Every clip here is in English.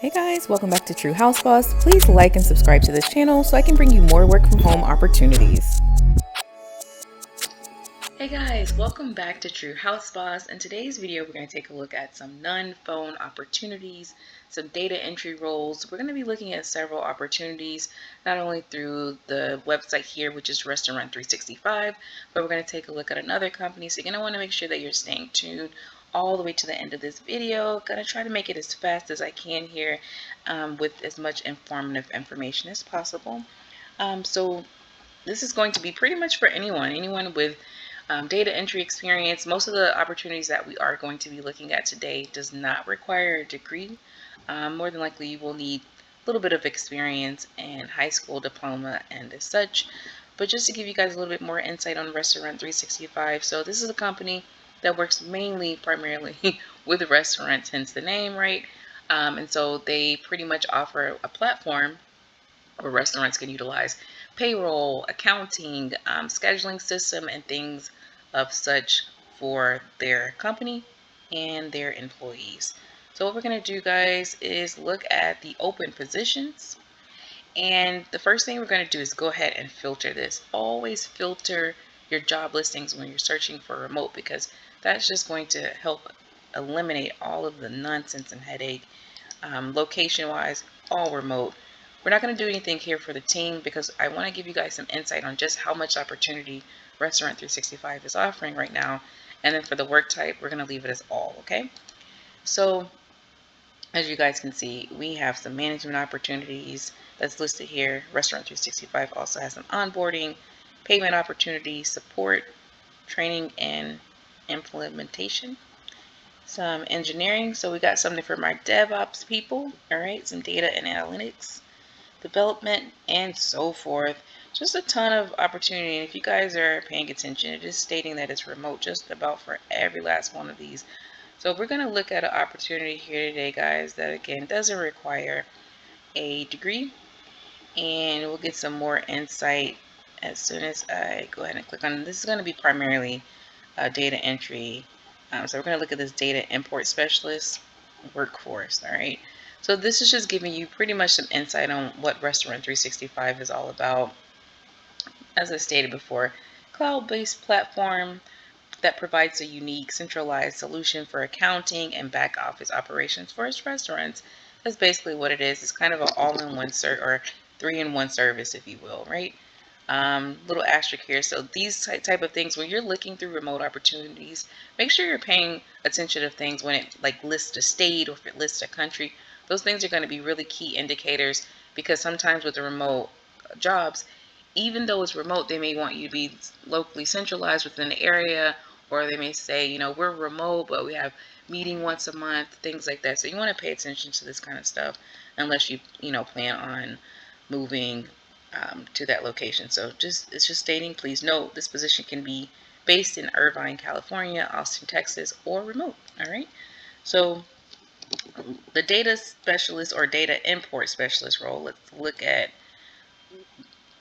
Hey guys, welcome back to True House Boss. Please like and subscribe to this channel so I can bring you more work from home opportunities. Hey guys, welcome back to True House Boss. In today's video, we're going to take a look at some non-phone opportunities, some data entry roles. We're going to be looking at several opportunities, not only through the website here, which is Restaurant 365, but we're going to take a look at another company. So you're going to want to make sure that you're staying tuned all the way to the end of this video. Gonna try to make it as fast as I can here with as much informative information as possible. So this is going to be pretty much for anyone with data entry experience. Most of the opportunities that we are going to be looking at today does not require a degree. More than likely you will need a little bit of experience and high school diploma and as such. But just to give you guys a little bit more insight on Restaurant 365, so this is a company that works primarily with restaurants, hence the name, right? And so they pretty much offer a platform where restaurants can utilize payroll, accounting, scheduling system, and things of such for their company and their employees. So what we're going to do, guys, is look at the open positions. And the first thing we're going to do is go ahead and filter this. Always filter your job listings when you're searching for remote, because that's just going to help eliminate all of the nonsense and headache. Location wise, all remote. We're not going to do anything here for the team because I want to give you guys some insight on just how much opportunity Restaurant 365 is offering right now. And then for the work type, we're going to leave it as all, okay? So as you guys can see, we have some management opportunities that's listed here. Restaurant 365 also has some onboarding, payment opportunities, support, training, and implementation. Some engineering, so we got something for my DevOps people, all right, some data and analytics, development, and so forth. Just a ton of opportunity. And if you guys are paying attention, it is stating that it's remote just about for every last one of these. So we're going to look at an opportunity here today, guys, that again doesn't require a degree, and we'll get some more insight as soon as I go ahead and click on it. This is going to be primarily data entry. So we're going to look at this data import specialist workforce. All right. So this is just giving you pretty much some insight on what Restaurant 365 is all about. As I stated before, cloud-based platform that provides a unique centralized solution for accounting and back office operations for its restaurants. That's basically what it is. It's kind of an all-in-one or three-in-one service, if you will, right? Little asterisk here. So these type of things, when you're looking through remote opportunities, make sure you're paying attention to things when it like lists a state or if it lists a country. Those things are going to be really key indicators, because sometimes with the remote jobs, even though it's remote, they may want you to be locally centralized within the area, or they may say, you know, we're remote, but we have meeting once a month, things like that. So you want to pay attention to this kind of stuff unless you plan on moving to that location. So it's just stating, please note, this position can be based in Irvine, California, Austin, Texas, or remote. All right. So the data specialist or data import specialist role, let's look at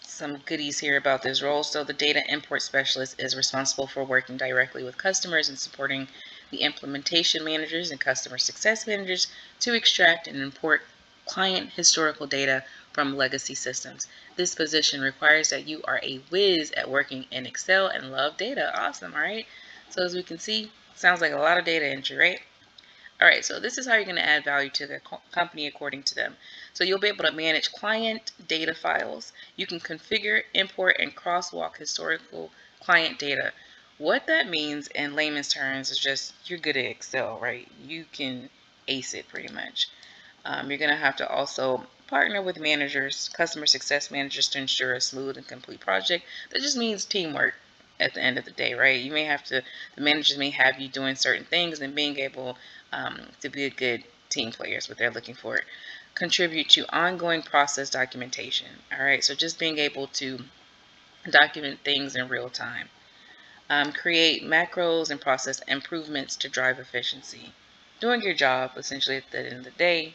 some goodies here about this role. So the data import specialist is responsible for working directly with customers and supporting the implementation managers and customer success managers to extract and import client historical data from legacy systems. This position requires that you are a whiz at working in Excel and love data. Awesome, all right? So as we can see, sounds like a lot of data entry, right? All right, so this is how you're going to add value to the company according to them. So you'll be able to manage client data files. You can configure, import, and crosswalk historical client data. What that means in layman's terms is just you're good at Excel, right? You can ace it pretty much. You're going to have to also partner with managers, customer success managers, to ensure a smooth and complete project. That just means teamwork at the end of the day, right? You may have to, the managers may have you doing certain things and being able to be a good team player is what they're looking for. Contribute to ongoing process documentation. All right, so just being able to document things in real time. Create macros and process improvements to drive efficiency. Doing your job, essentially, at the end of the day,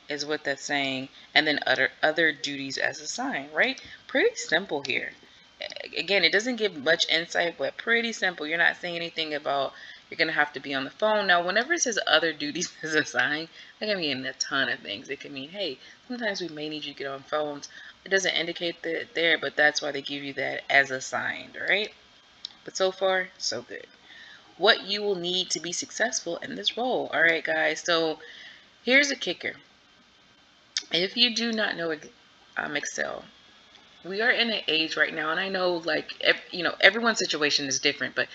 is what that's saying. And then other duties as assigned, right? Pretty simple here. Again, it doesn't give much insight, but pretty simple. You're not saying anything about, You're going to have to be on the phone. Now, whenever it says other duties is assigned, that can mean a ton of things. It can mean, hey, sometimes we may need you to get on phones. It doesn't indicate that there, but that's why they give you that as assigned, all right? But so far, so good. What you will need to be successful in this role. All right, guys. So here's a kicker. If you do not know Excel, we are in an age right now, and I know, like, everyone's situation is different, but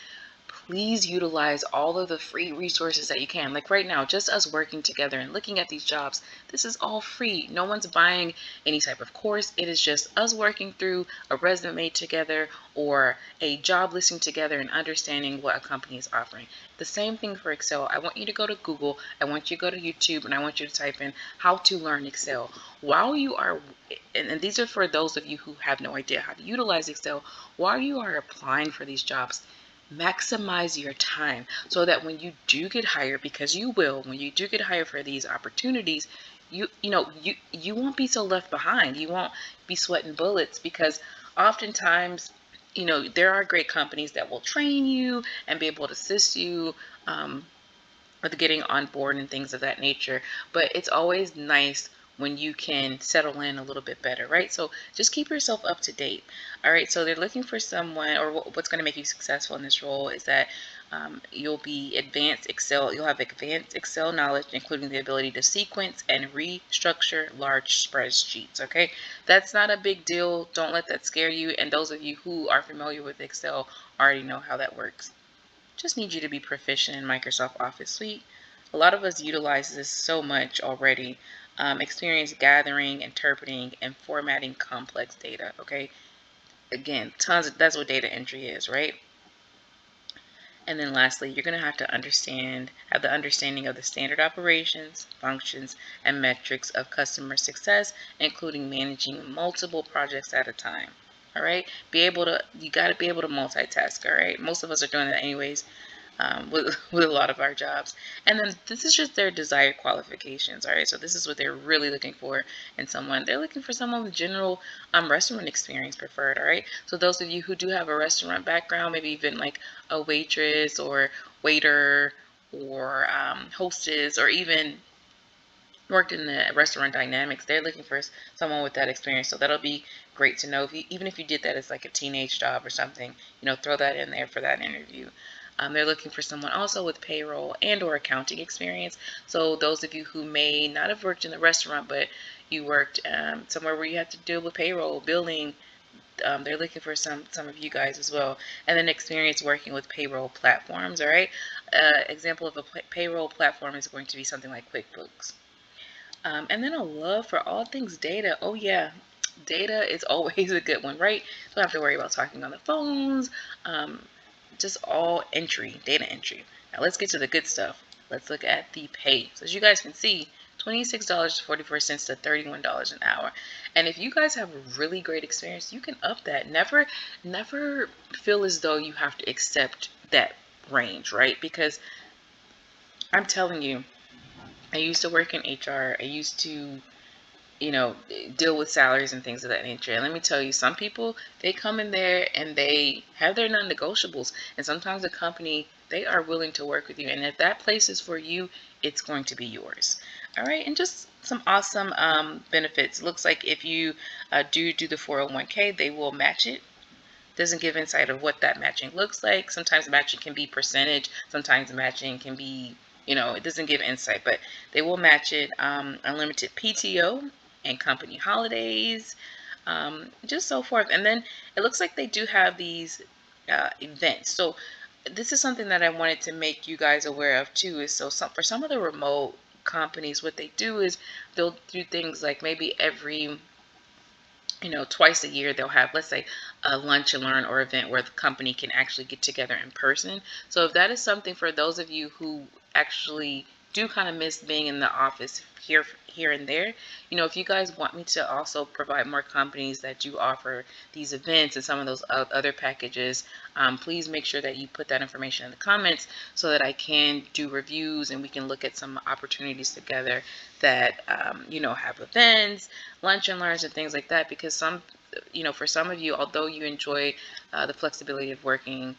please utilize all of the free resources that you can. Like right now, just us working together and looking at these jobs, this is all free. No one's buying any type of course. It is just us working through a resume together or a job listing together and understanding what a company is offering. The same thing for Excel. I want you to go to Google, I want you to go to YouTube, and I want you to type in how to learn Excel. While you are, and these are for those of you who have no idea how to utilize Excel, while you are applying for these jobs, maximize your time so that when you do get hired, because you will, when you do get hired for these opportunities, you won't be so left behind. You won't be sweating bullets, because oftentimes, there are great companies that will train you and be able to assist you with getting on board and things of that nature. But it's always nice when you can settle in a little bit better, right? So just keep yourself up to date. All right, so they're looking for someone, or what's going to make you successful in this role is that you'll have advanced Excel knowledge, including the ability to sequence and restructure large spreadsheets. Okay, that's not a big deal. Don't let that scare you. And those of you who are familiar with Excel already know how that works. Just need you to be proficient in Microsoft Office Suite. A lot of us utilize this so much already. Experience gathering, interpreting, and formatting complex data. Okay, again, that's what data entry is, right? And then lastly, you're going to have the understanding of the standard operations, functions, and metrics of customer success, including managing multiple projects at a time. All right, you got to be able to multitask. All right, most of us are doing that anyways, with a lot of our jobs. And then this is just their desired qualifications. All right, so this is what they're really looking for in someone. They're looking for someone with general restaurant experience preferred. All right, so those of you who do have a restaurant background, maybe even like a waitress or waiter or hostess, or even worked in the restaurant dynamics, they're looking for someone with that experience. So that'll be great to know. Even if you did that as like a teenage job or something, throw that in there for that interview. They're looking for someone also with payroll and or accounting experience. So those of you who may not have worked in the restaurant, but you worked somewhere where you had to deal with payroll, billing, they're looking for some of you guys as well. And then experience working with payroll platforms. All right. Example of a payroll platform is going to be something like QuickBooks. And then a love for all things data. Oh yeah, data is always a good one, right? Don't have to worry about talking on the phones. Just all data entry. Now let's get to the good stuff. Let's look at the pay. So as you guys can see, $26.44 to $31 an hour. And if you guys have a really great experience, you can up that. Never feel as though you have to accept that range, right? Because I'm telling you, I used to work in HR. I used to deal with salaries and things of that nature. And let me tell you, some people, they come in there and they have their non-negotiables. And sometimes the company, they are willing to work with you. And if that place is for you, it's going to be yours. All right. And just some awesome benefits. Looks like if you do the 401k, they will match it. Doesn't give insight of what that matching looks like. Sometimes matching can be percentage. Sometimes matching can be, it doesn't give insight, but they will match it. Unlimited PTO and company holidays, just so forth. And then it looks like they do have these events. So this is something that I wanted to make you guys aware of too, is for some of the remote companies, what they do is they'll do things like maybe every twice a year they'll have, let's say, a lunch and learn or event where the company can actually get together in person. So if that is something for those of you who actually do kind of miss being in the office here and there, if you guys want me to also provide more companies that do offer these events and some of those other packages, please make sure that you put that information in the comments so that I can do reviews and we can look at some opportunities together that have events, lunch and learns, and things like that. Because for some of you, although you enjoy the flexibility of working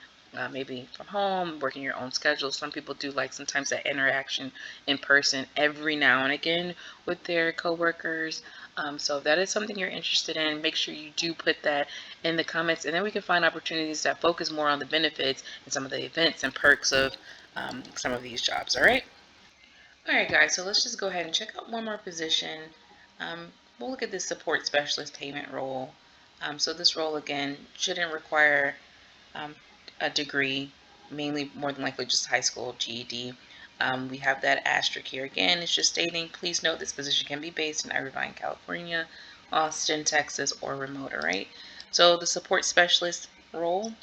maybe from home, working your own schedule. Some people do like sometimes that interaction in person every now and again with their coworkers. So if that is something you're interested in, make sure you do put that in the comments, and then we can find opportunities that focus more on the benefits and some of the events and perks of some of these jobs. All right. All right, guys. So let's just go ahead and check out one more position. We'll look at this support specialist payment role. So this role again shouldn't require um, a degree, mainly more than likely just high school GED. We have that asterisk here again. It's just stating, please note this position can be based in Irvine, California, Austin, Texas, or remote, all right? So the support specialist role,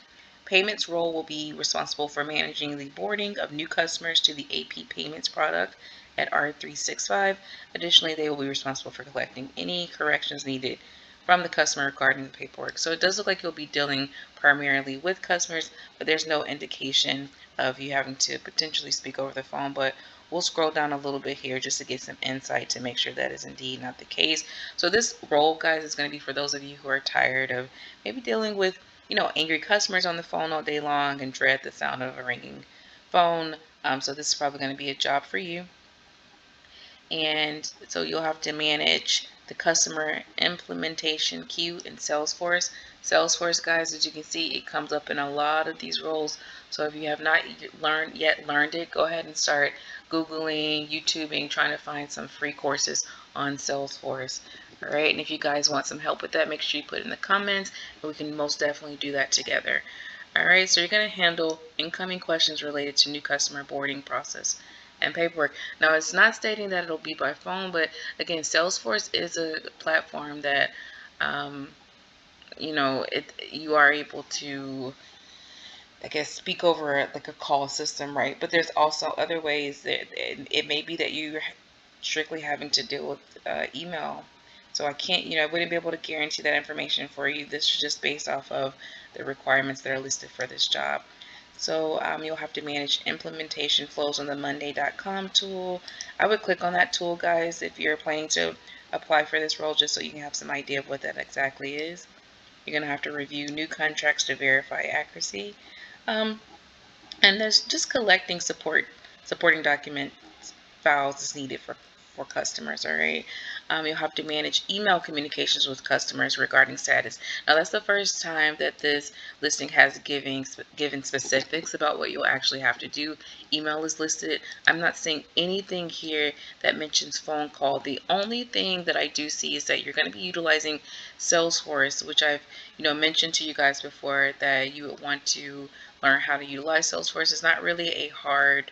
payments role will be responsible for managing the boarding of new customers to the AP payments product at R365. Additionally, they will be responsible for collecting any corrections needed from the customer regarding the paperwork. So it does look like you'll be dealing primarily with customers, but there's no indication of you having to potentially speak over the phone. But we'll scroll down a little bit here just to get some insight to make sure that is indeed not the case. So this role, guys, is going to be for those of you who are tired of maybe dealing with, angry customers on the phone all day long and dread the sound of a ringing phone. So this is probably going to be a job for you. And so you'll have to manage the customer implementation queue in Salesforce. Salesforce, guys, as you can see, it comes up in a lot of these roles. So if you have not learned it, go ahead and start Googling, YouTubing, trying to find some free courses on Salesforce. All right, and if you guys want some help with that, make sure you put it in the comments, and we can most definitely do that together. All right, so you're going to handle incoming questions related to new customer boarding process and paperwork. Now, it's not stating that it'll be by phone, but again, Salesforce is a platform that, you are able to, I guess, speak over like a call system, right? But there's also other ways that it may be that you're strictly having to deal with email. So I can't, I wouldn't be able to guarantee that information for you. This is just based off of the requirements that are listed for this job. So you'll have to manage implementation flows on the Monday.com tool. I would click on that tool, guys, if you're planning to apply for this role, just so you can have some idea of what that exactly is. You're going to have to review new contracts to verify accuracy. And there's just collecting supporting documents files is needed for customers. All right. You'll have to manage email communications with customers regarding status. Now that's the first time that this listing has given specifics about what you'll actually have to do. Email is listed. I'm not seeing anything here that mentions phone call. The only thing that I do see is that you're going to be utilizing Salesforce, which I've mentioned to you guys before, that you would want to learn how to utilize Salesforce. It's not really a hard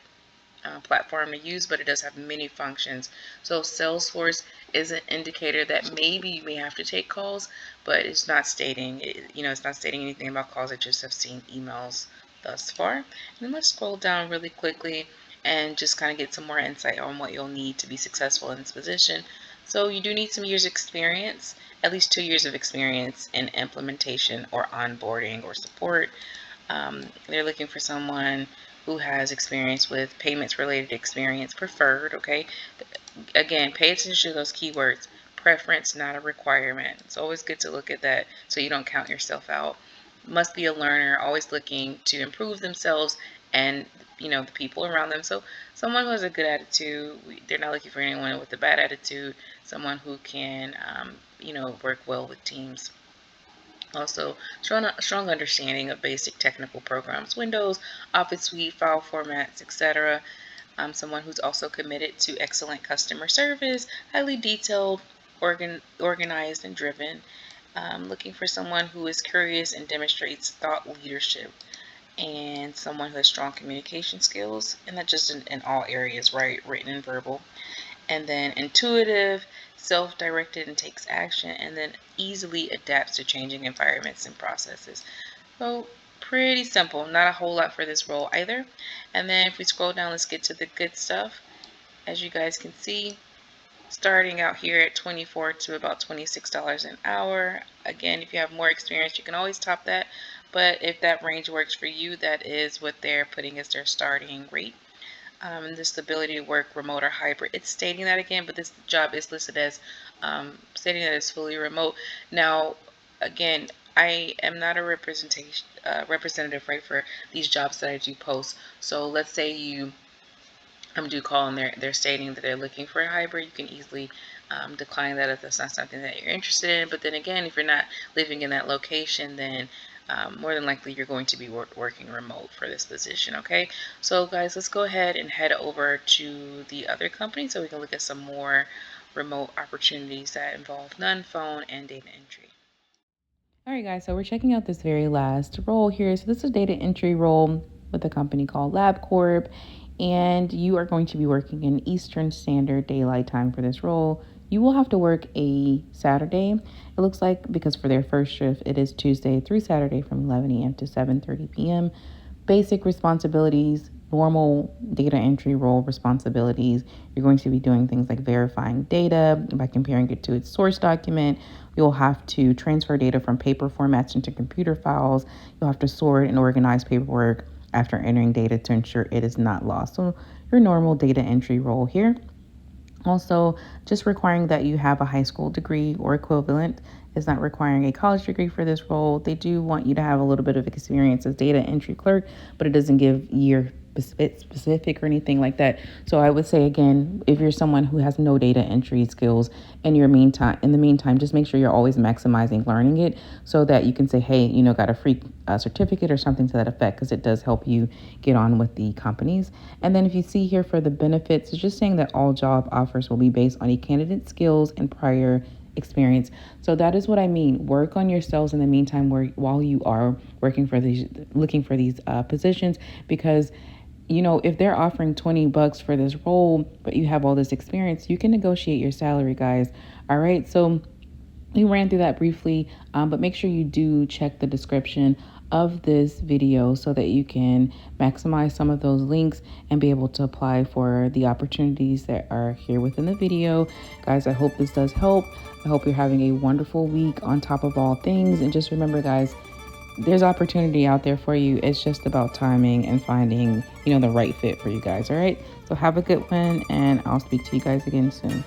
platform to use, but it does have many functions. So Salesforce is an indicator that maybe you may have to take calls, but it's not stating, it's not stating anything about calls. I just have seen emails thus far. And then let's scroll down really quickly and just kind of get some more insight on what you'll need to be successful in this position. So you do need some years experience, at least 2 years of experience in implementation or onboarding or support. They're looking for someone who has experience with payments related experience preferred. Okay, again, pay attention to those keywords. Preference, not a requirement. It's always good to look at that so you don't count yourself out. Must be a learner, always looking to improve themselves and the people around them. So someone who has a good attitude. They're not looking for anyone with a bad attitude. Someone who can work well with teams. Also, strong understanding of basic technical programs, Windows, Office Suite, file formats, etc. Someone who's also committed to excellent customer service, highly detailed, organized, and driven. Looking for someone who is curious and demonstrates thought leadership, and someone who has strong communication skills, and not just in all areas, right? Written and verbal. And then intuitive, self-directed, and takes action, and then easily adapts to changing environments and processes. So pretty simple, not a whole lot for this role either. And then if we scroll down, let's get to the good stuff. As you guys can see, starting out here at $24 to about $26 an hour. Again, if you have more experience, you can always top that. But if that range works for you, that is what they're putting as their starting rate. This ability to work remote or hybrid. It's stating that again, but this job is listed as stating that it's fully remote. Now, again, I am not a representative, right, for these jobs that I do post. So let's say you do call and they're stating that they're looking for a hybrid, you can easily decline that if that's not something that you're interested in. But then again, if you're not living in that location, then more than likely you're going to be working remote for this position. Okay, so guys, let's go ahead and head over to the other company so we can look at some more remote opportunities that involve non-phone and data entry. All right, guys, so we're checking out this very last role here. So this is a data entry role with a company called LabCorp, and you are going to be working in Eastern Standard Daylight Time for this role. You will have to work a Saturday, it looks like, because for their first shift, it is Tuesday through Saturday from 11 a.m. to 7:30 p.m. Basic responsibilities, normal data entry role responsibilities. You're going to be doing things like verifying data by comparing it to its source document. You'll have to transfer data from paper formats into computer files. You'll have to sort and organize paperwork after entering data to ensure it is not lost. So your normal data entry role here. Also, just requiring that you have a high school degree or equivalent is not requiring a college degree for this role. They do want you to have a little bit of experience as data entry clerk, but it doesn't give year specific or anything like that. So I would say again, if you're someone who has no data entry skills in the meantime, just make sure you're always maximizing learning it so that you can say, hey, got a free certificate or something to that effect, because it does help you get on with the companies. And then if you see here for the benefits, it's just saying that all job offers will be based on a candidate's skills and prior experience. So that is what I mean. Work on yourselves in the meantime, while you are looking for these positions, because if they're offering $20 for this role, but you have all this experience, you can negotiate your salary, guys. All right. So we ran through that briefly, but make sure you do check the description of this video so that you can maximize some of those links and be able to apply for the opportunities that are here within the video. Guys, I hope this does help. I hope you're having a wonderful week on top of all things. And just remember, guys, there's opportunity out there for you. It's just about timing and finding, the right fit for you guys. All right. So have a good one, and I'll speak to you guys again soon.